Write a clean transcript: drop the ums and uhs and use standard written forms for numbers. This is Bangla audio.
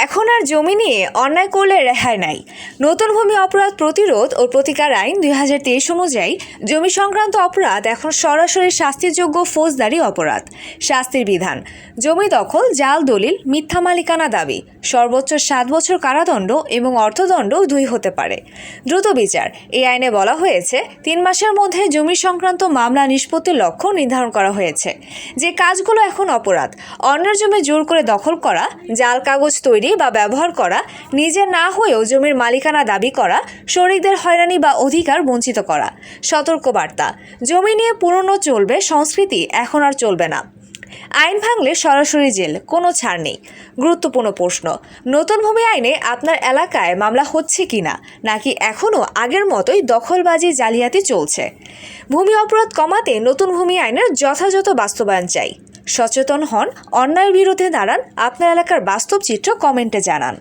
এখন আর জমি নিয়ে অন্যায় করলে রেহাই নাই। নতুন ভূমি অপরাধ প্রতিরোধ ও প্রতিকার আইন 2023 অনুযায়ী জমি সংক্রান্ত অপরাধ এখন সরাসরি শাস্তিযোগ্য ফৌজদারি অপরাধ। শাস্তির বিধান: জমি দখল, জাল দলিল, মিথ্যা মালিকানা দাবি, সর্বোচ্চ 7 বছর কারাদণ্ড এবং অর্থদণ্ড 2 হতে পারে। দ্রুত বিচার: এই আইনে বলা হয়েছে 3 মাসের মধ্যে জমি সংক্রান্ত মামলা নিষ্পত্তির লক্ষ্য নির্ধারণ করা হয়েছে। যে কাজগুলো এখন অপরাধ: অন্যের জমি জোর করে দখল করা, জাল কাগজ তৈরি বা ব্যবহার করা, নিজের না হয়েও জমির মালিকানা দাবি করা, শরিকদের হয়রানি বা অধিকার বঞ্চিত করা। সতর্কবার্তা: জমি নিয়ে পুরনো চলবে সংস্কৃতি এখন আর চলবে না। আইন ভাঙলে সরাসরি জেল, কোনো ছাড় নেই। গুরুত্বপূর্ণ প্রশ্ন: নতুন ভূমি আইনে আপনার এলাকায় মামলা হচ্ছে কিনা, নাকি এখনও আগের মতোই দখলবাজি জালিয়াতি চলছে? ভূমি অপরাধ কমাতে নতুন ভূমি আইনের যথাযথ বাস্তবায়ন চাই। সচেতন হন, অন্যায়ের বিরুদ্ধে দাঁড়ান। আপনার এলাকার বাস্তব চিত্র কমেন্টে জানান।